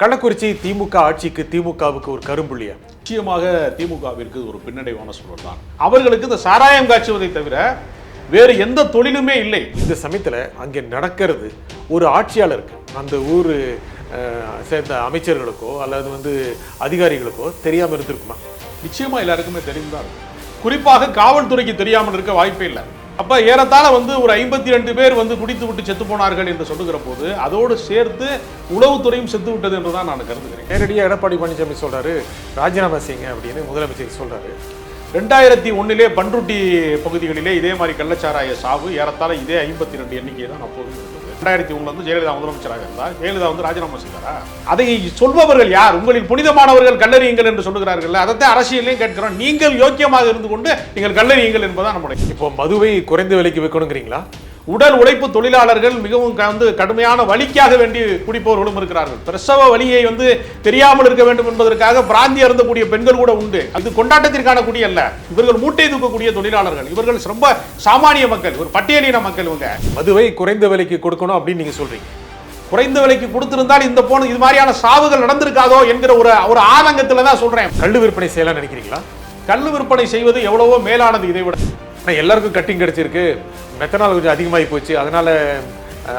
கள்ளக்குறிச்சி திமுக ஆட்சிக்கு திமுகவுக்கு ஒரு கரும்புள்ளியா? நிச்சயமாக திமுகவிற்கு ஒரு பின்னடைவான சூழல் தான். அவர்களுக்கு இந்த சாராயம் காய்ச்சுவதை தவிர வேறு எந்த தொழிலுமே இல்லை. இந்த சமயத்தில் அங்கே நடக்கிறது ஒரு ஆட்சியாளருக்கு, அந்த ஊர் சேர்ந்த அமைச்சர்களுக்கோ அல்லது அதிகாரிகளுக்கோ தெரியாமல் இருந்திருக்குமா? நிச்சயமா எல்லாருக்குமே தெரியும் தான் இருக்கும். குறிப்பாக காவல்துறைக்கு தெரியாமல் இருக்க வாய்ப்பே இல்லை. அப்ப ஏறத்தாழ ஒரு 52 பேர் குடித்து விட்டு செத்து போனார்கள் என்று சொல்லுகிற போது அதோடு சேர்த்து உளவுத்துறையும் செத்து விட்டது என்றுதான் நான் கருதுகிறேன். நேரடியாக எடப்பாடி பழனிசாமி சொல்றாரு ராஜினாமா செய்யுங்க அப்படின்னு முதலமைச்சர் சொல்றாரு. 2001 பண்ருட்டி பகுதிகளிலே இதே மாதிரி கள்ளச்சாராய சாவு ஏறத்தாழ இதே 52 எண்ணிக்கை தான் அப்போது. 2001 ஜெயலலிதா முதலமைச்சராக இருந்தார். ஜெயலலிதா ராஜினாமா செய்தாரா? அதை சொல்பவர்கள் யார்? உங்களில் புனிதமானவர்கள் கல்லறியுங்கள் என்று சொல்லுகிறார்கள். அதைத்தான் அரசியலையும் கேட்கிறோம். நீங்கள் யோக்கியமாக இருந்து கொண்டு நீங்கள் கல்லறியுங்கள் என்பதான் நம்முடைய. இப்போ மதுவை குறைந்த விலைக்கு வைக்கணுங்கிறீங்களா? உடல் உழைப்பு தொழிலாளர்கள் மிகவும் கடுமையான வலிக்காக வேண்டி குடிப்பவர்களும் இருக்கிறார்கள். பிரசவ வலியை தெரியாமல் இருக்க வேண்டும் என்பதற்காக பிராந்தி அருந்தக்கூடிய பெண்கள் கூட உண்டு. அது கொண்டாட்டத்திற்கான குடி அல்ல. இவர்கள் மூட்டை தூக்கக்கூடிய தொழிலாளர்கள். இவர்கள் ரொம்ப சாமானிய மக்கள், ஒரு பட்டியலின மக்கள். இவங்க மதுவை குறைந்த விலைக்கு கொடுக்கணும் அப்படின்னு நீங்க சொல்றீங்க. குறைந்த விலைக்கு கொடுத்திருந்தால் இந்த போன இது மாதிரியான சாவுகள் நடந்திருக்காதோ என்கிற ஒரு ஆதங்கத்துல தான் சொல்றேன். கள்ளு விற்பனை செய்யலாம் நினைக்கிறீங்களா? கள்ளு விற்பனை செய்வது எவ்வளவோ மேலானது இதை விட. எல்லாருக்கும் கட்டிங் கிடைச்சிருக்கு, மெத்தனால் கொஞ்சம் அதிகமாகி போச்சு, அதனால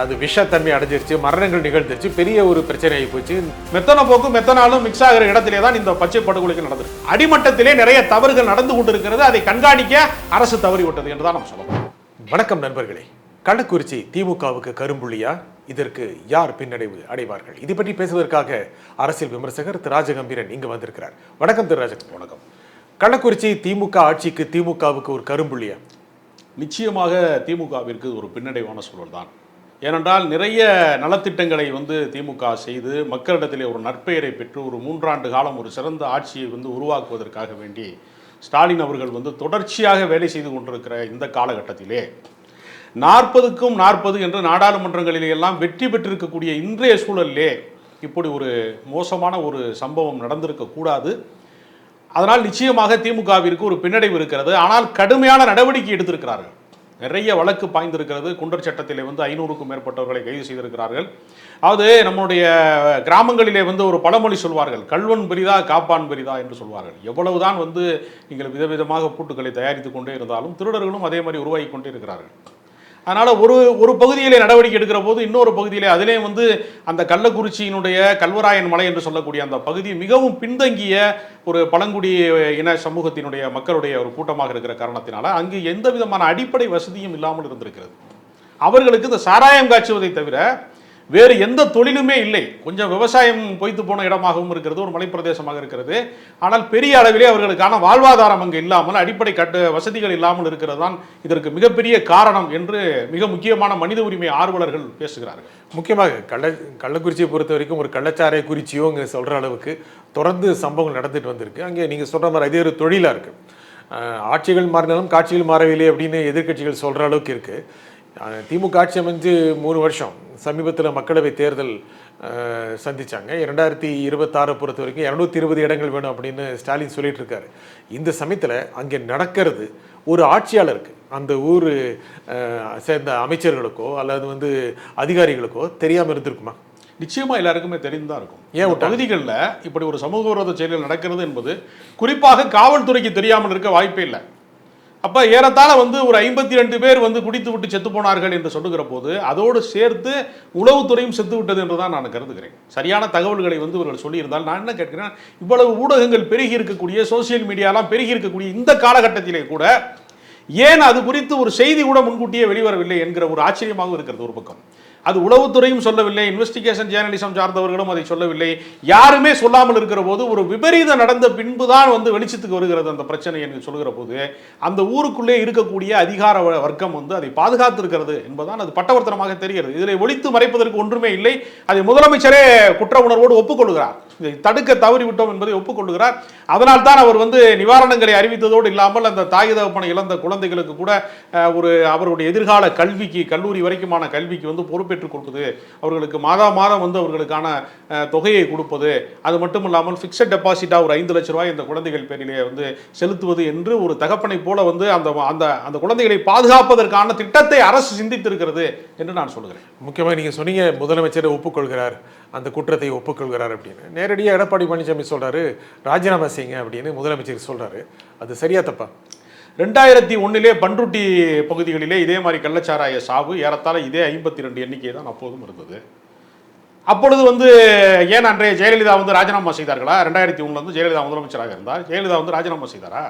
அது விஷத்தன்மை அடைஞ்சிருச்சு, மரணங்கள் நிகழ்ந்துருச்சு, பெரிய ஒரு பிரச்சனை ஆகி போச்சு. மெத்தன போக்கும் மெத்தனாலும் மிக்ஸ் ஆகிற இடத்திலே தான் இந்த பச்சை படுகொலைகள் நடந்திருக்கு. அடிமட்டத்திலே நிறைய தவறுகள் நடந்து கொண்டிருக்கிறது. அதை கண்காணிக்க அரசு தவறிவிட்டது என்றுதான் நாம் சொல்லலாம். வணக்கம் நண்பர்களே. கள்ளக்குறிச்சி திமுகவுக்கு கரும்புள்ளியா? இதற்கு யார் பின்னடைவு அடைவார்கள்? இதை பற்றி பேசுவதற்காக அரசியல் விமர்சகர் திரு ராஜகம்பீரன் இங்கு வந்திருக்கிறார். வணக்கம் திரு ராஜகம்பீரன். வணக்கம். கள்ளக்குறிச்சி திமுக ஆட்சிக்கு திமுகவுக்கு ஒரு கரும்புள்ளியா? நிச்சயமாக திமுகவிற்கு ஒரு பின்னடைவான சூழல் தான். ஏனென்றால் நிறைய நலத்திட்டங்களை திமுக செய்து மக்களிடத்திலே ஒரு நற்பெயரை பெற்று ஒரு 3 ஆண்டு காலம் ஒரு சிறந்த ஆட்சியை உருவாக்குவதற்காக வேண்டி ஸ்டாலின் அவர்கள் தொடர்ச்சியாக வேலை செய்து கொண்டிருக்கிற இந்த காலகட்டத்திலே 40க்கும் 40 என்று நாடாளுமன்றங்களிலே எல்லாம் வெற்றி பெற்றிருக்கக்கூடிய இன்றைய சூழலிலே இப்படி ஒரு மோசமான ஒரு சம்பவம் நடந்திருக்க கூடாது. அதனால் நிச்சயமாக திமுகவிற்கு ஒரு பின்னடைவு இருக்கிறது. ஆனால் கடுமையான நடவடிக்கை எடுத்திருக்கிறார்கள். நிறைய வழக்கு பாய்ந்திருக்கிறது. குண்டர் சட்டத்திலே 500க்கும் மேற்பட்டவர்களை கைது செய்திருக்கிறார்கள். அதாவது நம்முடைய கிராமங்களிலே ஒரு பழமொழி சொல்வார்கள், கல்வன் பெரிதா காப்பான் பெரிதா என்று சொல்வார்கள். எவ்வளவுதான் நீங்கள் விதவிதமாக பூட்டுக்களை தயாரித்து கொண்டே இருந்தாலும் திருடர்களும் அதே மாதிரி உருவாகி கொண்டே இருக்கிறார்கள். அதனால் ஒரு பகுதியிலே நடவடிக்கை எடுக்கிற போது இன்னொரு பகுதியிலே அதிலே அந்த கள்ளக்குறிச்சியினுடைய கல்வராயன் மலை என்று சொல்லக்கூடிய அந்த பகுதி மிகவும் பின்தங்கிய ஒரு பழங்குடி இன சமூகத்தினுடைய மக்களுடைய ஒரு கூட்டமாக இருக்கிற காரணத்தினால அங்கு எந்த விதமான அடிப்படை வசதியும் இல்லாமல் இருந்திருக்கிறது. அவர்களுக்கு இந்த சாராயம் காய்ச்சுவதை தவிர வேறு எந்த தொழிலுமே இல்லை. கொஞ்சம் விவசாயம் பொய்த்து போன இடமாகவும் இருக்கிறது, ஒரு மலைப்பிரதேசமாக இருக்கிறது. ஆனால் பெரிய அளவிலே அவர்களுக்கான வாழ்வாதாரம் அங்கு இல்லாமல், அடிப்படை வசதிகள் இல்லாமல் இருக்கிறது தான் இதற்கு மிகப்பெரிய காரணம் என்று மிக முக்கியமான மனித உரிமை ஆர்வலர்கள் பேசுகிறார்கள். முக்கியமாக கள்ளக்குறிச்சியை பொறுத்த வரைக்கும் ஒரு கள்ளச்சாரை குறிச்சியோ இங்கே சொல்கிற அளவுக்கு தொடர்ந்து சம்பவங்கள் நடந்துட்டு வந்திருக்கு. அங்கே நீங்கள் சொல்கிற மாதிரி அதே ஒரு தொழிலாக இருக்குது. ஆட்சிகள் மாறினாலும் காட்சிகள் மாறவில்லை அப்படின்னு எதிர்கட்சிகள் சொல்கிற அளவுக்கு இருக்குது. திமுக ஆட்சி அமைஞ்சு 3 வருஷம். சமீபத்தில் மக்களவை தேர்தல் சந்திச்சாங்க. 2026 பொறுத்த வரைக்கும் 220 இடங்கள் வேணும் அப்படின்னு ஸ்டாலின் சொல்லிட்டு இருக்காரு. இந்த சமயத்தில் அங்கே நடக்கிறது ஒரு ஆட்சியாளருக்கு, அந்த ஊர் சேர்ந்த அமைச்சர்களுக்கோ அல்லது அதிகாரிகளுக்கோ தெரியாமல் இருந்திருக்குமா? நிச்சயமா எல்லாருக்குமே தெரிந்துதான் இருக்கும். ஏன் பகுதிகளில் இப்படி ஒரு சமூக விரோத செயல்கள் நடக்கிறது என்பது குறிப்பாக காவல்துறைக்கு தெரியாமல் இருக்க வாய்ப்பே இல்லை. அப்போ ஏறத்தாழ ஒரு 52 பேர் குடித்து விட்டு செத்து போனார்கள் என்று சொல்லுகிற போது அதோடு சேர்த்து உளவுத்துறையும் செத்து விட்டது என்று தான் நான் கருதுகிறேன். சரியான தகவல்களை இவர்கள் சொல்லியிருந்தால் நான் என்ன கேட்கிறேன், இவ்வளவு ஊடகங்கள் பெருகி இருக்கக்கூடிய, சோசியல் மீடியாலாம் பெருகி இருக்கக்கூடிய இந்த காலகட்டத்திலே கூட ஏன் அது குறித்து ஒரு செய்தி கூட முன்கூட்டியே வெளிவரவில்லை என்கிற ஒரு ஆச்சரியமாக இருக்கிறது. ஒரு பக்கம் அது உளவுத்துறையும் சொல்லவில்லை, இன்வெஸ்டிகேஷன் ஜேர்னலிசம் சார்ந்தவர்களும் அதை சொல்லவில்லை. யாருமே சொல்லாமல் இருக்கிற போது ஒரு விபரீதம் நடந்த பின்புதான் வெளிச்சத்துக்கு வருகிறது அந்த பிரச்சனை என்று சொல்கிற போது அந்த ஊருக்குள்ளே இருக்கக்கூடிய அதிகார வர்க்கம் அதை பாதுகாத்து இருக்கிறது என்பதுதான் அது பட்டவர்த்தனமாக தெரிகிறது. இதில் ஒளித்து மறைப்பதற்கு ஒன்றுமே இல்லை. அதை முதலமைச்சரே குற்ற உணர்வோடு ஒப்புக்கொள்கிறார். இதை தடுக்க தவறிவிட்டோம் என்பதை ஒப்புக்கொள்கிறார். அதனால் தான் அவர் நிவாரணங்களை அறிவித்ததோடு இல்லாமல் அந்த தாய் தகப்பனை இழந்த குழந்தை குழந்தைகளுக்கு கூட அவருடைய எதிர்கால கல்விக்கு, கல்லூரி வரைக்குமான கல்விக்கு வந்து பொறுப்பேற்றுக் கொள்வது, அவர்களுக்கு மாதம் வந்து அவர்களுக்கான தொகையை கொடுப்பது, அது மட்டும் இல்லாமல் ஃபிக்ஸட் டெபாசிட்டாக ஒரு 5 லட்ச ரூபாய் இந்த குழந்தைகள் பேரிலே வந்து செலுத்துவது என்று ஒரு தகப்பனை போல வந்து அந்த குழந்தைகளை பாதுகாப்பதற்கான திட்டத்தை அரசு சிந்தித்திருக்கிறது என்று நான் சொல்கிறேன். முக்கியமாக நீங்கள் சொன்னீங்க முதலமைச்சர் ஒப்புக்கொள்கிறார், அந்த குற்றத்தை ஒப்புக்கொள்கிறார் அப்படின்னு. நேரடியாக எடப்பாடி பழனிசாமி சொல்றாரு ராஜினாமா செய்யுங்க அப்படின்னு முதலமைச்சர் சொல்றாரு. அது சரியா தப்பா? 2001 பண்ருட்டி பகுதிகளிலே இதே மாதிரி கள்ளச்சாராய சாவு ஏறத்தாழ இதே 52 எண்ணிக்கை தான் அப்போதும் இருந்தது. அப்பொழுது வந்து ஏன் அன்றைய ஜெயலலிதா வந்து ராஜினாமா செய்தார்களா? 2001 வந்து ஜெயலலிதா முதலமைச்சராக இருந்தார். ஜெயலலிதா வந்து ராஜினாமா செய்தாரா?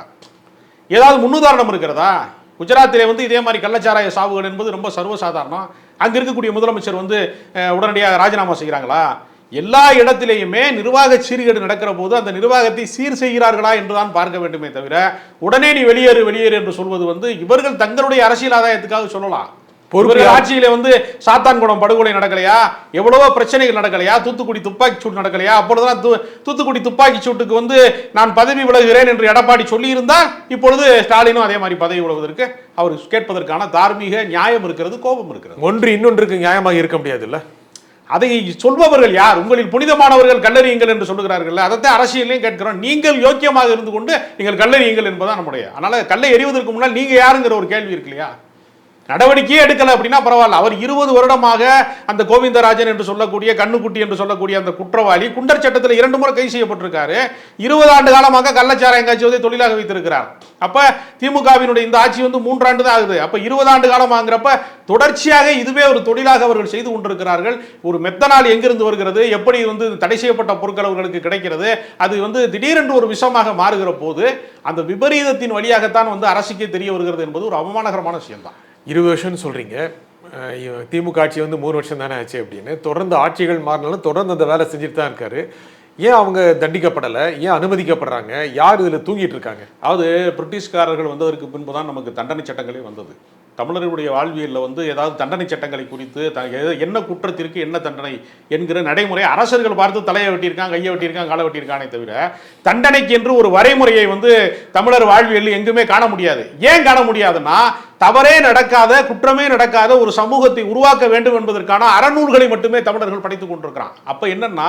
ஏதாவது முன்னுதாரணம் இருக்கிறதா? குஜராத்திலே வந்து இதே மாதிரி கள்ளச்சாராய சாவுகள் என்பது ரொம்ப சர்வசாதாரணம். அங்க இருக்கக்கூடிய முதலமைச்சர் வந்து உடனடியாக ராஜினாமா செய்கிறாங்களா? எல்லா இடத்திலேயுமே நிர்வாக சீர்கேடு நடக்கிற போது அந்த நிர்வாகத்தை சீர் செய்கிறார்களா என்றுதான் பார்க்க வேண்டுமே தவிர உடனே நீ வெளியேறு என்று சொல்வது வந்து இவர்கள் தங்களுடைய அரசியல் ஆதாயத்துக்காக சொல்லலாம். ஆட்சியில வந்து சாத்தான்குளம் படுகொலை நடக்கலையா? எவ்வளவோ பிரச்சனைகள் நடக்கலையா? தூத்துக்குடி துப்பாக்கி சூடு நடக்கலையா? அப்பொழுதுதான் தூத்துக்குடி துப்பாக்கி சூட்டுக்கு வந்து நான் பதவி விலகுகிறேன் என்று எடப்பாடி சொல்லி இருந்தால் இப்பொழுது ஸ்டாலினும் அதே மாதிரி பதவி விலகுவதற்கு அவர் கேட்பதற்கான தார்மீக நியாயம் இருக்கிறது, கோபம் இருக்கிறது. ஒன்று இன்னொன்றுக்கு நியாயமாக இருக்க முடியாது இல்ல? அதை சொல்பவர்கள் யார்? உங்களில் புனிதமானவர்கள் கல்லறியுங்கள் என்று சொல்லுகிறார்கள். அதைத்தான் அரசியலையும் கேட்கிறோம். நீங்கள் யோக்கியமாக இருந்து கொண்டு நீங்கள் கல்லறியுங்கள் என்பதான் நம்முடைய. அதனால கல்லை எறிவதற்கு முன்னால் நீங்க யாருங்கிற ஒரு கேள்வி இருக்கு இல்லையா? நடவடிக்கையே எடுக்கல அப்படின்னா பரவாயில்ல. அவர் 20 வருடமாக அந்த கோவிந்தராஜன் என்று சொல்லக்கூடிய, கண்ணுக்குட்டி என்று சொல்லக்கூடிய அந்த குற்றவாளி குண்டர் சட்டத்தில் 2 முறை கைது செய்யப்பட்டிருக்காரு. 20 ஆண்டு காலமாக கள்ளச்சாராயம் காய்ச்சுவதை தொழிலாக வைத்திருக்கிறார். அப்ப திமுகவினுடைய இந்த ஆட்சி வந்து 3 ஆண்டு தான் ஆகுது. அப்ப 20 ஆண்டு காலமாங்கிறப்ப தொடர்ச்சியாக இதுவே ஒரு தொழிலாக அவர்கள் செய்து கொண்டிருக்கிறார்கள். ஒரு மெத்தனால் எங்கிருந்து வருகிறது, எப்படி வந்து தடை செய்யப்பட்ட பொருட்கள் அவர்களுக்கு கிடைக்கிறது, அது வந்து திடீரென்று ஒரு விஷமாக மாறுகிற போது அந்த விபரீதத்தின் வழியாகத்தான் வந்து அரசுக்கே தெரிய வருகிறது என்பது ஒரு அவமானகரமான விஷயம் தான். 20 வருஷம்னு சொல்றீங்க. திமுக ஆட்சி வந்து 3 வருஷம் தானே ஆச்சு அப்படின்னு. தொடர்ந்து ஆட்சிகள் மாறினாலும் தொடர்ந்து அந்த வேலை செஞ்சுட்டு தான் இருக்காரு. ஏன் அவங்க தண்டிக்கப்படலை? ஏன் அனுமதிக்கப்படுறாங்க? யார் இதில் தூங்கிட்டு இருக்காங்க? அதாவது பிரிட்டிஷ்காரர்கள் வந்ததற்கு பின்பு தான் நமக்கு தண்டனை சட்டங்களே வந்தது. தமிழர்களுடைய வாழ்வியலில் வந்து ஏதாவது தண்டனை சட்டங்களை குறித்து என்ன குற்றத்திற்கு என்ன தண்டனை என்கிற நடைமுறை அரசர்கள் பார்த்து தலையை வெட்டியிருக்காங்க, கையை வெட்டியிருக்காங்க, காலை வெட்டியிருக்கானே தவிர தண்டனைக்கு என்று ஒரு வரைமுறையை வந்து தமிழர் வாழ்வியல் எங்குமே காண முடியாது. ஏன் காண முடியாதுன்னா தவறே நடக்காத, குற்றமே நடக்காத ஒரு சமூகத்தை உருவாக்க வேண்டும் என்பதற்கான அறநூல்களை மட்டுமே தமிழர்கள் படித்துக் கொண்டிருக்கிறான். அப்ப என்னன்னா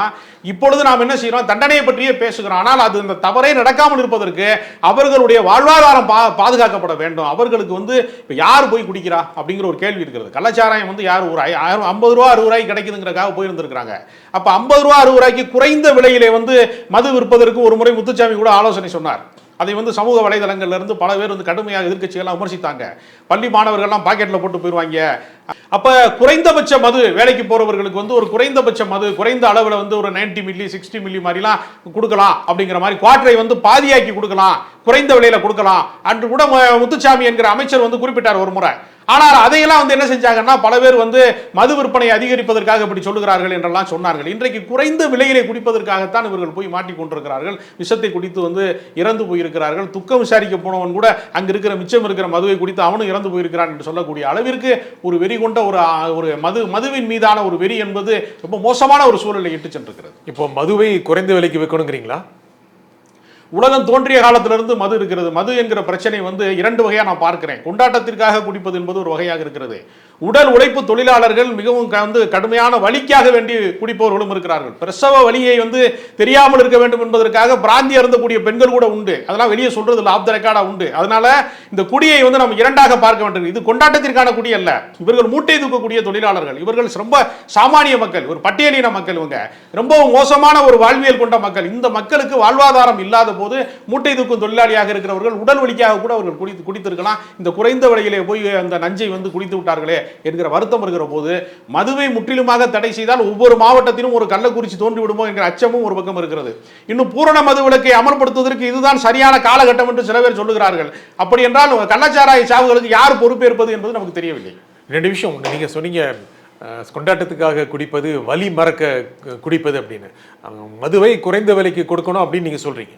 இப்பொழுது நாம் என்ன செய்யறோம்? தண்டனையை பற்றியே பேசுகிறோம். ஆனால் அது இந்த தவறே நடக்காமல் இருப்பதற்கு அவர்களுடைய வாழ்வாதாரம் பாதுகாக்கப்பட வேண்டும். அவர்களுக்கு வந்து இப்ப யார் போய் குடிக்கிறா அப்படிங்கிற ஒரு கேள்வி இருக்கிறது. கள்ளச்சாராயம் வந்து யார் ஒரு 50 ரூபா 60 ரூபாய்க்கு கிடைக்குதுங்கிறக்காக போயிருந்திருக்கிறாங்க. அப்ப 50 ரூபா 60 ரூபாய்க்கு குறைந்த விலையிலே வந்து மது விற்பதற்கு ஒரு முறை முத்துச்சாமி கூட ஆலோசனை சொன்னார். அதை வந்து சமூக வலைதளங்கள்ல இருந்து பல பேர் வந்து கடுமையாக எதிர்க்கட்சிகள்லாம் விமர்சித்தாங்க. பள்ளி மாணவர்கள்லாம் பாக்கெட்ல போட்டு போயிருவாங்க. அப்ப குறைந்தபட்ச மது வேலைக்கு போறவர்களுக்கு வந்து ஒரு குறைந்தபட்ச மது குறைந்த அளவுல வந்து ஒரு 90 மில்லி 60 மில்லி மாதிரிலாம் கொடுக்கலாம் அப்படிங்கிற மாதிரி குவார்டரை வந்து பாதியாக்கி கொடுக்கலாம், குறைந்த விலையில கொடுக்கலாம் அன்று கூட முத்துச்சாமி என்கிற அமைச்சர் வந்து குறிப்பிட்டார் ஒரு முறை. ஆனால் அதையெல்லாம் வந்து என்ன செஞ்சாங்கன்னா பல பேர் வந்து மது விற்பனை அதிகரிப்பதற்காக இப்படி சொல்லுகிறார்கள் என்றெல்லாம் சொன்னார்கள். இன்றைக்கு குறைந்த விலையிலே குடிப்பதற்காகத்தான் இவர்கள் போய் மாட்டிக்கொண்டிருக்கிறார்கள். விஷத்தை குடித்து வந்து இறந்து போயிருக்கிறார்கள். துக்கம் விசாரிக்க போனவன் கூட அங்க இருக்கிற மிச்சம் இருக்கிற மதுவை குடித்து அவனும் இறந்து போயிருக்கிறான் என்று சொல்லக்கூடிய அளவிற்கு ஒரு வெறி கொண்ட ஒரு மதுவின் மீதான ஒரு வெறி என்பது ரொம்ப மோசமான ஒரு சூழலை இட்டு சென்றிருக்கிறது. இப்போ மதுவை குறைந்த விலைக்கு வைக்கணுங்கிறீங்களா? உலகம் தோன்றிய காலத்திலிருந்து மது இருக்கிறது. மது என்கிற பிரச்சனை வந்து 2 வகையா நான் பார்க்கிறேன். கொண்டாட்டத்திற்காக குடிப்பது என்பது ஒரு வகையாக இருக்கிறது. உடல் உழைப்பு தொழிலாளர்கள் மிகவும் வந்து கடுமையான வலிக்காக வேண்டி குடிப்பவர்களும் இருக்கிறார்கள். பிரசவ வலியை வந்து தெரியாமல் இருக்க வேண்டும் என்பதற்காக பிராந்தி அருந்தக்கூடிய பெண்கள் கூட உண்டு. அதெல்லாம் வெளியே சொல்றது இல்லை, ஆஃப் த ரெக்கார்டா உண்டு. அதனால இந்த குடியை வந்து நம்ம 2ஆக பார்க்க வேண்டும். இது கொண்டாட்டத்திற்கான குடி அல்ல. இவர்கள் மூட்டை தூக்கக்கூடிய தொழிலாளர்கள். இவர்கள் ரொம்ப சாமானிய மக்கள், ஒரு பட்டியலின மக்கள். இவங்க ரொம்ப மோசமான ஒரு வாழ்வியல் கொண்ட மக்கள். இந்த மக்களுக்கு வாழ்வாதாரம் இல்லாத போது மூட்டை தூக்கும் தொழிலாளியாக இருக்கிறவர்கள் உடல் வலிக்காக கூட அவர்கள் குடித்திருக்கலாம். இந்த குறைந்த விலையிலே போய் அந்த நஞ்சை வந்து குடித்து விட்டார்களே என்கிற வருத்தம் இருக்கிற போது மதுவை முற்றிலுமாக தடை செய்தால் ஒவ்வொரு மாவட்டத்திலும் ஒரு கள்ளக்குறிச்சி தோன்றி விடுமோ என்கிற அச்சமும் ஒரு பக்கம் இருக்கிறது. இன்னும் பூரண மது விலக்கை அமல்படுத்துவதற்கு இதுதான் சரியான காலகட்டம் என்று சில பேர் சொல்லுகிறார்கள். அப்படி என்றால் கள்ளச்சாராய சாவுகளுக்கு யார் பொறுப்பேற்பது என்பது நமக்கு தெரியவில்லை. 2 விஷயம். நீங்க சொன்னீங்க கொண்டாட்டத்துக்காக குடிப்பது, வலி மறக்க குடிப்பது அப்படின்னு. மதுவை குறைந்த விலைக்கு கொடுக்கணும் அப்படின்னு நீங்க சொல்றீங்க.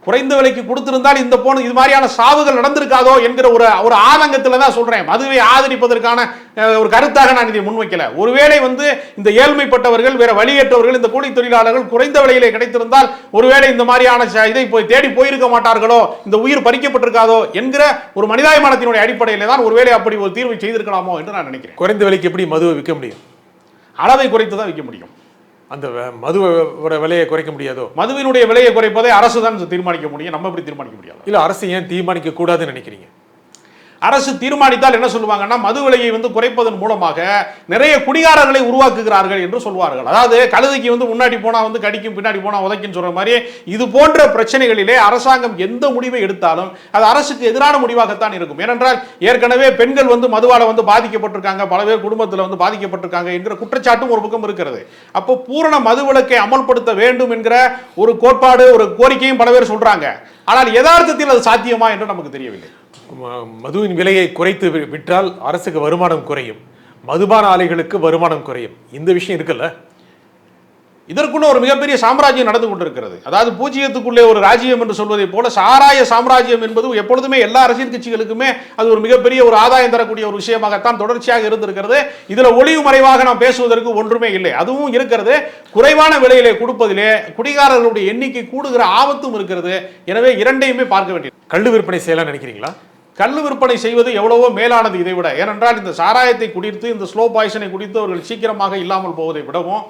குறைந்த விலைக்கு கொடுத்திருந்தால் இந்த போன இது மாதிரியான சாவுகள் நடந்திருக்காதோ என்கிற ஒரு ஆதங்கத்தில் தான் சொல்றேன். மதுவை ஆதரிப்பதற்கான ஒரு கருத்தாக நான் இதை முன்வைக்கல. ஒருவேளை இந்த ஏழ்மைப்பட்டவர்கள், வேற வழியேற்றவர்கள், இந்த கூலி தொழிலாளர்கள் குறைந்த விலையிலே கிடைத்திருந்தால் ஒருவேளை இந்த மாதிரியான இதை போய் தேடி போயிருக்க மாட்டார்களோ, இந்த உயிர் பறிக்கப்பட்டிருக்காதோ என்கிற ஒரு மனிதாபிமானத்தினுடைய அடிப்படையில் தான் ஒருவேளை அப்படி ஒரு தீர்வை செய்திருக்கலாமோ என்று நான் நினைக்கிறேன். குறைந்த விலைக்கு எப்படி மதுவை விற்க முடியும்? அளவை குறைத்து தான் விற்க முடியும். அந்த மதுவோட விலையை குறைக்க முடியாதோ? மதுவினுடைய விலையை குறைப்பதை அரசு தான் தீர்மானிக்க முடியும், நம்ம எப்படி தீர்மானிக்க முடியாது. இல்ல, அரசு ஏன் தீர்மானிக்க கூடாதுன்னு நினைக்கிறீங்க? அரசு தீர்மானித்தால் என்ன சொல்லுவாங்கன்னா, மது விலையை குறைப்பதன் மூலமாக நிறைய குடிகாரர்களை உருவாக்குகிறார்கள் என்று சொல்வார்கள். அதாவது கழுதைக்கு முன்னாடி போனா கடிக்கும், பின்னாடி போனா உதைக்கும் சொல்ற மாதிரி இது போன்ற பிரச்சனைகளிலே அரசாங்கம் எந்த முடிவை எடுத்தாலும் அது அரசுக்கு எதிரான முடிவாகத்தான் இருக்கும். ஏனென்றால் ஏற்கனவே பெண்கள் மதுவால பாதிக்கப்பட்டிருக்காங்க, பல பேர் குடும்பத்தில் பாதிக்கப்பட்டிருக்காங்க என்கிற குற்றச்சாட்டும் ஒரு பக்கம் இருக்கிறது. அப்போ பூரண மது விலக்கை அமல்படுத்த வேண்டும் என்கிற ஒரு கோட்பாடு, ஒரு கோரிக்கையும் பல பேர் சொல்றாங்க. ஆனால் யதார்த்தத்தில் அது சாத்தியமா என்று நமக்கு தெரியவில்லை. மதுவின் விலையை குறைத்து விட்டால் அரசுக்கு வருமானம் குறையும், மதுபான ஆலைகளுக்கு வருமானம் குறையும். இந்த விஷயம் இருக்குல்ல, இதற்குள்ள ஒரு மிகப்பெரிய சாம்ராஜ்யம் நடந்து கொண்டிருக்கிறது. அதாவது பூஜ்ஜியத்துக்குள்ளே ஒரு ராஜ்யம் என்று சொல்வதை போல சாராய சாம்ராஜ்யம் என்பது எப்பொழுதுமே எல்லா அரசியல் கட்சிகளுக்குமே அது ஒரு மிகப்பெரிய ஒரு ஆதாயம் தரக்கூடிய ஒரு விஷயமாகத்தான் தொடர்ச்சியாக இருந்திருக்கிறது. இதுல ஒளிவு மறைவாக நாம் பேசுவதற்கு ஒன்றுமே இல்லை. அதுவும் இருக்கிறது. குறைவான விலையிலே கொடுப்பதிலே குடிகாரர்களுடைய எண்ணிக்கை கூடுகிற ஆபத்தும் இருக்கிறது. எனவே இரண்டையுமே பார்க்க வேண்டியது. கள்ளு விற்பனை செய்யலாம் நினைக்கிறீங்களா? கள்ளு விற்பனை செய்வது எவ்வளவோ மேலானது இதை விட. ஏனென்றால் இந்த சாராயத்தை குடித்து, இந்த ஸ்லோ பாய்சனை குடித்து அவர்கள் சீக்கிரமாக இல்லாமல் போவதை விடவும்,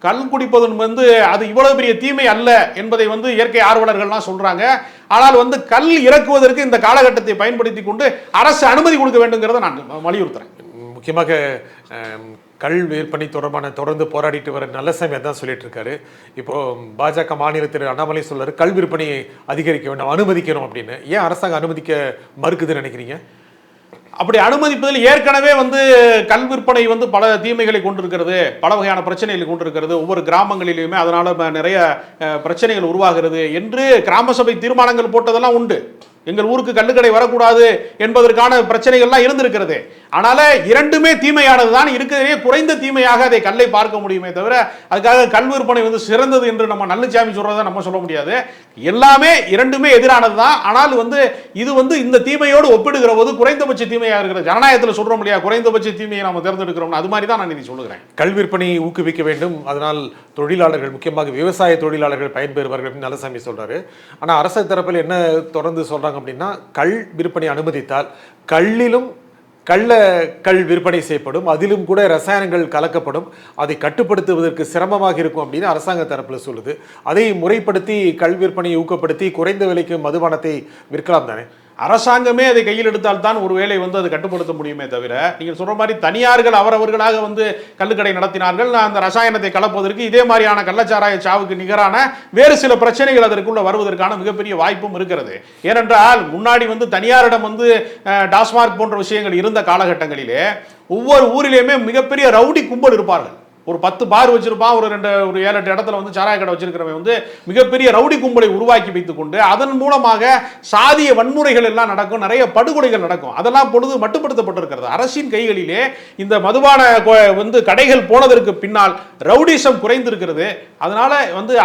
கல் குடிப்பது அது இவ்வளவு பெரிய தீமை அல்ல என்பதை இயற்கை ஆர்வலர்கள்லாம் சொல்றாங்க. ஆனால் கல் இறக்குவதற்கு இந்த காலகட்டத்தை பயன்படுத்தி கொண்டு அரசு அனுமதி கொடுக்க வேண்டும்ங்கிறத நான் வலியுறுத்துறேன். முக்கியமாக கள் விற்பனை தொடர்ந்து போராடிட்டு வர நல்லசாமி தான் சொல்லிட்டு இருக்காரு. இப்போ பாஜக மாநில திரு அண்ணாமலை சொல்றாரு, கள் விற்பனையை அதிகரிக்க வேண்டும், அனுமதிக்கணும் அப்படின்னு. ஏன் அரசாங்கம் அனுமதிக்க மறுக்குதுன்னு நினைக்கிறீங்க? அப்படி அனுமதிப்பதில் ஏற்கனவே கல் விற்பனை பல தீமைகளை கொண்டிருக்கிறது, பல வகையான பிரச்சனைகளை கொண்டிருக்கிறது. ஒவ்வொரு கிராமங்களிலுமே அதனால நிறைய பிரச்சனைகள் உருவாகிறது என்று கிராம சபை தீர்மானங்கள் போட்டதெல்லாம் உண்டு. எங்கள் ஊருக்கு கள்ளுக்கடை வரக்கூடாது என்பதற்கான பிரச்சனைகள்லாம் இருந்திருக்கிறது. ஆனால இரண்டுமே தீமையானது தான். இருக்கிறதே குறைந்த தீமையாக அதை கல்லை பார்க்க முடியுமே தவிர அதுக்காக கல் விற்பனை சிறந்தது என்று நம்ம நல்லசாமி சொல்றதை நம்ம சொல்ல முடியாது. எல்லாமே இரண்டுமே எதிரானது தான். ஆனால் இது இந்த தீமையோடு ஒப்பிடுகிற போது குறைந்தபட்ச தீமையாக இருக்கிறது. ஜனநாயகத்தில் சொல்ற முடியாது குறைந்தபட்ச தீமையை நம்ம தேர்ந்தெடுக்கிறோம். அது மாதிரி தான் நான் இதை சொல்லுகிறேன். கல் விற்பனையை ஊக்குவிக்க வேண்டும், அதனால் தொழிலாளர்கள், முக்கியமாக விவசாய தொழிலாளர்கள் பயன்பெறுவார்கள் அப்படின்னு நல்லசாமி சொல்றாரு. ஆனா அரசு தரப்பில் என்ன தொடர்ந்து சொல்றாங்க அப்படின்னா, கள் விற்பனை அனுமதித்தால் கல்லிலும் கல் விற்பனை செய்யப்படும், அதிலும் கூட ரசாயனங்கள் கலக்கப்படும், அதை கட்டுப்படுத்துவதற்கு சிரமமாக இருக்கும் அப்படின்னு அரசாங்க தரப்பில் சொல்லுது. அதை முறைப்படுத்தி கல் விற்பனையை ஊக்கப்படுத்தி குறைந்த விலைக்கு மதுபானத்தை விற்கலாம் தானே? அரசாங்கமே அதை கையில் எடுத்தால் தான் ஒருவேளை அதை கட்டுப்படுத்த முடியுமே தவிர, நீங்கள் சொல்ற மாதிரி தனியார்கள் அவரவர்களாக கள்ளுக்கடை நடத்தினார்கள், அந்த ரசாயனத்தை கலப்பதற்கு இதே மாதிரியான கள்ளச்சாராய சாவுக்கு நிகரான வேறு சில பிரச்சனைகள் அதற்குள்ள வருவதற்கான மிகப்பெரிய வாய்ப்பும் இருக்கிறது. ஏனென்றால் முன்னாடி தனியாரிடம் டாஸ்மார்க் போன்ற விஷயங்கள் இருந்த காலகட்டங்களிலே ஒவ்வொரு ஊரிலேயுமே மிகப்பெரிய ரவுடி கும்பல் இருப்பார்கள். ஒரு 10 பார் வச்சிருப்பான், ஒரு 7-8 இடத்துல சாராய கடை வச்சிருக்கிறவன் மிகப்பெரிய ரவுடி கும்பலை உருவாக்கி வைத்துக் கொண்டு அதன் மூலமாக சாதிய வன்முறைகள் எல்லாம் நடக்கும், நிறைய படுகொலைகள் நடக்கும். அதெல்லாம் பொழுது மட்டுப்படுத்தப்பட்டிருக்கிறது. அரசின் கைகளிலே இந்த மதுபான கடைகள் போனதற்கு பின்னால் ரவுடிசம் குறைந்திருக்கிறது. அதனால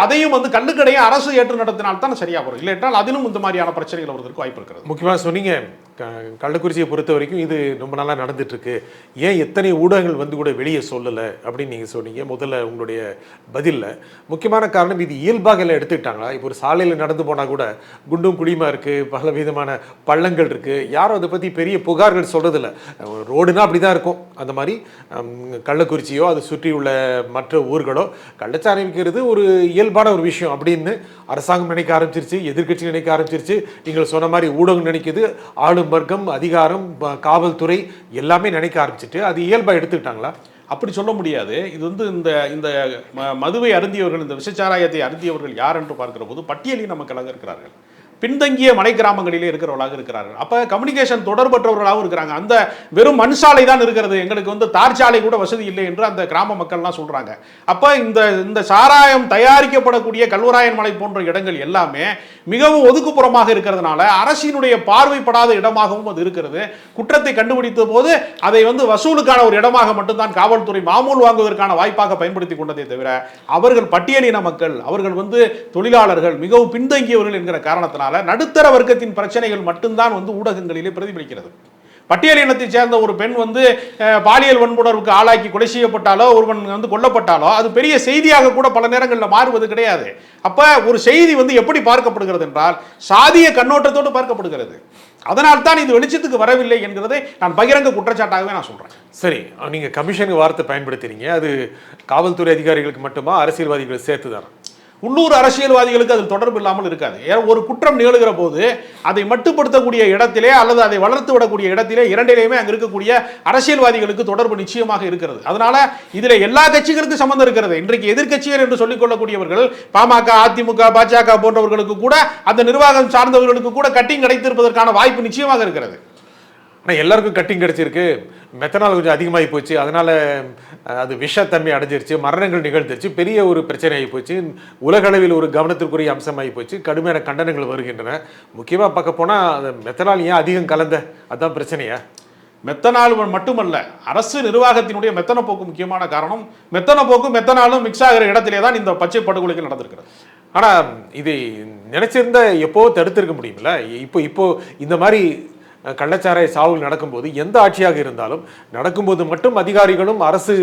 அதையும் கள்ளுக்கடையும் அரசு ஏற்று நடத்தினால் தான் சரியா வரும். இல்லை என்றால் அதிலும் இந்த மாதிரியான பிரச்சனைகள் வருவதற்கு வாய்ப்பு இருக்கிறது. முக்கியமாக சொன்னீங்க, கள்ளக்குறிச்சியை பொறுத்த வரைக்கும் இது ரொம்ப நாளாக நடந்துட்டு இருக்கு, ஏன் எத்தனை ஊடகங்கள் கூட வெளியே சொல்லலை அப்படின்னு நீங்கள் சொன்னீங்க முதல்ல உங்களுடைய பதிலில். முக்கியமான காரணம் இது இயல்பாக எல்லாம் எடுத்துக்கிட்டாங்களா? இப்போ ஒரு சாலையில் நடந்து போனால் கூட குண்டும் குழியுமா இருக்குது, பல விதமான பள்ளங்கள் இருக்குது, யாரும் அதை பற்றி பெரிய புகார்கள் சொல்கிறதில்ல. ரோடுனா அப்படி தான் இருக்கும். அந்த மாதிரி கள்ளக்குறிச்சியோ அது சுற்றி உள்ள மற்ற ஊர்களோ கள்ளச்சாராயம் விற்கிறது ஒரு இயல்பான ஒரு விஷயம் அப்படின்னு அரசாங்கம் நினைக்க ஆரம்பிச்சிருச்சு, எதிர்கட்சி நினைக்க ஆரம்பிச்சிருச்சு, நீங்கள் சொன்ன மாதிரி ஊடகம் நினைக்குது, ஆளும் வர்க்கம், அதிகாரம், காவல்துறை எல்லாமே நினைக்க ஆரம்பிச்சுட்டு அது இயல்பாக எடுத்துக்கிட்டாங்களா? அப்படி சொல்ல முடியாது. இது இந்த மதுவை அருந்தியவர்கள், இந்த விஷச்சாராயத்தை அருந்தியவர்கள் யார் என்று பார்க்கிற போது பட்டியலில் நமக்கு இருக்கிறார்கள். பின்தங்கிய மலை கிராமங்களிலே இருக்கிறவர்களாக இருக்கிறார்கள். அப்ப கம்யூனிகேஷன் தொடர்பற்றவர்களாகவும் இருக்கிறாங்க. அந்த வெறும் மண் சாலை தான் இருக்கிறது, எங்களுக்கு வந்து தார் சாலை கூட வசதி இல்லை என்று அந்த கிராம மக்கள்லாம் சொல்றாங்க. அப்ப இந்த சாராயம் தயாரிக்கப்படக்கூடிய கல்வராயன் மலை போன்ற இடங்கள் எல்லாமே மிகவும் ஒதுக்குப்புறமாக இருக்கிறதுனால அரசினுடைய பார்வைப்படாத இடமாகவும் அது இருக்கிறது. குற்றத்தை கண்டுபிடித்த போது அதை வந்து வசூலுக்கான ஒரு இடமாக மட்டும்தான் காவல்துறை மாமூல் வாங்குவதற்கான வாய்ப்பாக பயன்படுத்தி கொண்டதே தவிர அவர்கள் பட்டியலின மக்கள், அவர்கள் வந்து தொழிலாளர்கள், மிகவும் பின்தங்கியவர்கள் என்கிற காரணத்தினால நடுத்தர வர்க்கத்தின் பிரச்சனைகள் மட்டும்தான் வந்து ஊடகங்களிலே பிரதிபலிக்கிறது. பட்டியலினத்தை சேர்ந்த ஒரு பெண் வந்து பாலியல் வன்புணர்வுக்கு ஆளாக்கி கொலை செய்யப்பட்டாலோ, ஒருவன் வந்து கொல்லப்பட்டாலோ அது பெரிய செய்தியாக கூட பல நேரங்களில் மாறுவது கிடையாது. அப்ப ஒரு செய்தி வந்து எப்படி பார்க்கப்படுகிறது என்றால் சாதிய கண்ணோட்டத்தோடு பார்க்கப்படுகிறது. அதனால் தான் இது வெளிச்சத்துக்கு வரவில்லை என்கிறதை நான் பகிரங்க குற்றச்சாட்டாகவே நான் சொல்றேன். சரி, நீங்க கமிஷனுக்கு வார்த்தை பயன்படுத்துறீங்க, அது காவல்துறை அதிகாரிகளுக்கு மட்டுமா அரசியல்வாதிகள் சேர்த்துதான்? உள்ளூர் அரசியல்வாதிகளுக்கு அதில் தொடர்பு இல்லாமல் இருக்காது. ஒரு குற்றம் நிகழ்கிற போது அதை மட்டுப்படுத்தக்கூடிய இடத்திலே அல்லது அதை வளர்த்து விடக்கூடிய இடத்திலே இரண்டிலேயுமே அங்கே இருக்கக்கூடிய அரசியல்வாதிகளுக்கு தொடர்பு நிச்சயமாக இருக்கிறது. அதனால இதில் எல்லா கட்சிகளுக்கும் சம்பந்தம் இருக்கிறது. இன்றைக்கு எதிர்க்கட்சிகள் என்று சொல்லிக் கொள்ளக்கூடியவர்கள் பாமக, அதிமுக, பாஜக போன்றவர்களுக்கு கூட அந்த நிர்வாகம் சார்ந்தவர்களுக்கு கூட கட்டிங் கிடைத்திருப்பதற்கான வாய்ப்பு நிச்சயமாக இருக்கிறது. ஆனால் எல்லாருக்கும் கட்டிங் கிடைச்சிருக்கு, மெத்தனால் கொஞ்சம் அதிகமாகி போச்சு, அதனால அது விஷத்தன்மை அடைஞ்சிருச்சு, மரணங்கள் நிகழ்ந்துருச்சு, பெரிய ஒரு பிரச்சனை ஆகி போச்சு, உலகளவில் ஒரு கவனத்திற்குரிய அம்சமாகி போச்சு, கடுமையான கண்டனங்கள் வருகின்றன. முக்கியமாக பார்க்க போனால் அந்த மெத்தனால் ஏன் அதிகம் கலந்த, அதுதான் பிரச்சனையா? மெத்தனால் மட்டுமல்ல, அரசு நிர்வாகத்தினுடைய மெத்தன போக்கு முக்கியமான காரணம். மெத்தன போக்கு மெத்தனாலும் மிக்ஸ் ஆகிற இடத்திலே தான் இந்த பச்சை படுகொலைகள் நடந்திருக்கிறது. ஆனால் இது நினைச்சிருந்தா எப்போ தடுத்திருக்க முடியுமில்ல? இப்போ இந்த மாதிரி கள்ளச்சாராய சாவுகள் நடக்கும்போது எந்த ஆட்சியாக இருந்தாலும் நடக்கும்போது மட்டும் அதிகாரிகளும் அரசு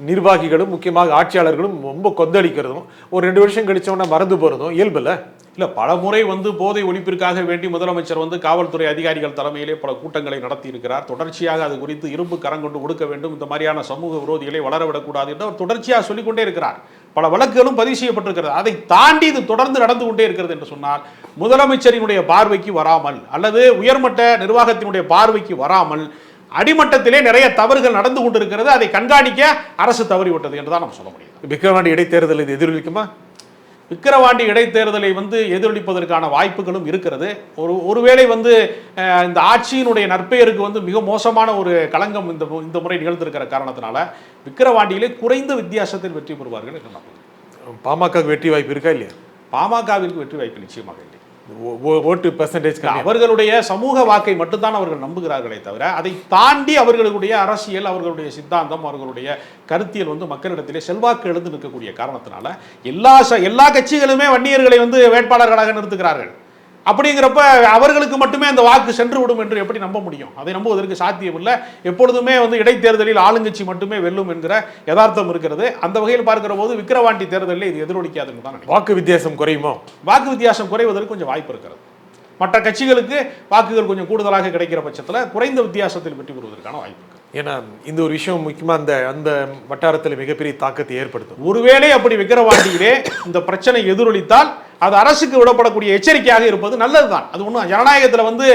நிர்வாகிகளும் முக்கியமாக ஆட்சியாளர்களும் ரொம்ப கொந்தளிக்கிறதும் ஒரு 2 வருஷம் கழிச்சோன்னா மறந்து போகிறதும் இயல்புல இல்லை. பல முறை வந்து போதை ஒழிப்பிற்காக வேண்டி முதலமைச்சர் வந்து காவல்துறை அதிகாரிகள் தலைமையிலே பல கூட்டங்களை நடத்தி இருக்கிறார். தொடர்ச்சியாக அது குறித்து இரும்பு கரங்கொண்டு ஒடுக்க வேண்டும், இந்த மாதிரியான சமூக விரோதிகளை வளரவிடக்கூடாது என்று அவர் தொடர்ச்சியாக சொல்லிக்கொண்டே இருக்கிறார். பல வழக்குகளும் பதிவு செய்யப்பட்டிருக்கிறது. அதை தாண்டி இது தொடர்ந்து நடந்து கொண்டே இருக்கிறது என்று சொன்னால் முதலமைச்சரினுடைய பார்வைக்கு வராமல் அல்லது உயர்மட்ட நிர்வாகத்தினுடைய பார்வைக்கு வராமல் அடிமட்டத்திலே நிறைய தவறுகள் நடந்து கொண்டிருக்கிறது. அதை கண்காணிக்க அரசு தவறிவிட்டது என்றுதான் நம்ம சொல்ல முடியும். விக்கிரவாண்டி இடைத்தேர்தல் இது எதிரொலிக்குமா? விக்கிரவாண்டி இடைத்தேர்தலை வந்து எதிரொலிப்பதற்கான வாய்ப்புகளும் இருக்கிறது. ஒருவேளை வந்து இந்த ஆட்சியினுடைய நற்பெயருக்கு வந்து மிக மோசமான ஒரு களங்கம் இந்த முறை நிகழ்ந்திருக்கிற காரணத்தினால விக்கிரவாண்டியிலே குறைந்த வித்தியாசத்தில் வெற்றி பெறுவார்கள் என்று நம்புகிறேன். பாமக வெற்றி வாய்ப்பு இருக்கா இல்லையா? பாமகவிற்கு வெற்றி வாய்ப்பு நிச்சயமாக இல்லை. ஓட்டு பெர்சன்டேஜ் அவர்களுடைய சமூக வாக்கை மட்டும்தான் அவர்கள் நம்புகிறார்களே தவிர அதை தாண்டி அவர்களுடைய அரசியல், அவர்களுடைய சித்தாந்தம், அவர்களுடைய கருத்தியல் வந்து மக்களிடத்திலே செல்வாக்கு எழுந்து நிற்கக்கூடிய காரணத்தினால எல்லா கட்சிகளுமே வன்னியர்களை வந்து வேட்பாளர்களாக நிறுத்துகிறார்கள். அப்படிங்கிறப்ப அவர்களுக்கு மட்டுமே அந்த வாக்கு சென்று விடும் என்று எப்படி நம்ப முடியும்? அதை நம்புவதற்கு சாத்தியம் இல்லை. எப்பொழுதுமே வந்து இடைத்தேர்தலில் ஆளுங்கட்சி மட்டுமே வெல்லும் என்கிற யதார்த்தம் இருக்கிறது. அந்த வகையில் பார்க்கிற போது விக்கிரவாண்டி தேர்தலில் இது எதிரொலிக்காதுன்னு தான். வாக்கு வித்தியாசம் குறையுமோ? வாக்கு வித்தியாசம் குறைவதற்கு கொஞ்சம் வாய்ப்பு இருக்கிறது. மற்ற கட்சிகளுக்கு வாக்குகள் கொஞ்சம் கூடுதலாக கிடைக்கிற பட்சத்தில் குறைந்த வித்தியாசத்தில் வெற்றி பெறுவதற்கான வாய்ப்பு இருக்கு. ஏன்னா இந்த ஒரு விஷயம் முக்கியமாக அந்த வட்டாரத்தில் மிகப்பெரிய தாக்கத்தை ஏற்படுத்தும். ஒருவேளை அப்படி விக்கிரவாண்டியிலே இந்த பிரச்சனை எதிரொலித்தால் அது அரசுக்கு விடப்படக்கூடிய எச்சரிக்கையாக இருப்பது நல்லதுதான். அது ஒன்றும் ஜனநாயகத்தில் வந்து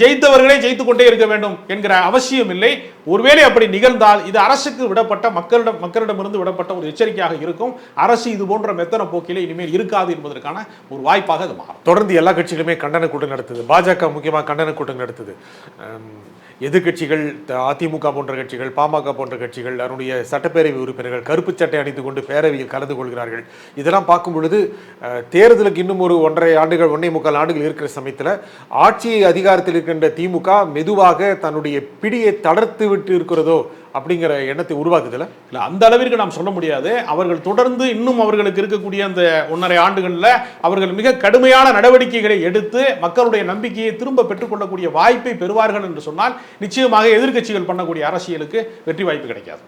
ஜெயித்தவர்களே ஜெயித்து கொண்டே இருக்க வேண்டும் என்கிற அவசியம் இல்லை. ஒருவேளை அப்படி நிகழ்ந்தால் இது அரசுக்கு விடப்பட்ட மக்களிடமிருந்து விடப்பட்ட ஒரு எச்சரிக்கையாக இருக்கும். அரசு இது போன்ற மெத்தன போக்கிலே இனிமேல் இருக்காது என்பதற்கான ஒரு வாய்ப்பாக அது மாறும். தொடர்ந்து எல்லா கட்சிகளுமே கண்டன கூட்டம் நடத்துது. பாஜக முக்கியமாக கண்டன கூட்டம் நடத்துது. எதிர்கட்சிகள், அதிமுக போன்ற கட்சிகள், பாமக போன்ற கட்சிகள், அதனுடைய சட்டப்பேரவை உறுப்பினர்கள் கருப்பு சட்டை அணிந்து கொண்டு பேரவையில் கலந்து கொள்கிறார்கள். இதெல்லாம் பார்க்கும் பொழுது தேர்தலுக்கு இன்னும் ஒரு 1.5 ஆண்டுகள் இருக்கிற சமயத்தில் ஆட்சி அதிகாரத்தில் இருக்கின்ற திமுக மெதுவாக தன்னுடைய பிடியை தளர்த்து விட்டு இருக்கிறதோ அப்படிங்கிற எண்ணத்தை உருவாக்குதில்ல? இல்லை, அந்த அளவிற்கு நாம் சொல்ல முடியாது. அவர்கள் தொடர்ந்து இன்னும் அவர்களுக்கு இருக்கக்கூடிய அந்த 1.5 ஆண்டுகளில் அவர்கள் மிக கடுமையான நடவடிக்கைகளை எடுத்து மக்களுடைய நம்பிக்கையை திரும்ப பெற்றுக்கொள்ளக்கூடிய வாய்ப்பை பெறுவார்கள் என்று சொன்னால் நிச்சயமாக எதிர்க்கட்சிகள் பண்ணக்கூடிய அரசியலுக்கு வெற்றி வாய்ப்பு கிடைக்காது.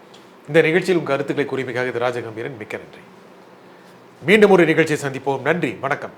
இந்த நிகழ்ச்சியில் கருத்துக்களை கூறியமைக்காக ராஜகம்பீரன் மிக்க நன்றி. மீண்டும் ஒரு நிகழ்ச்சியை சந்திப்போம். நன்றி, வணக்கம்.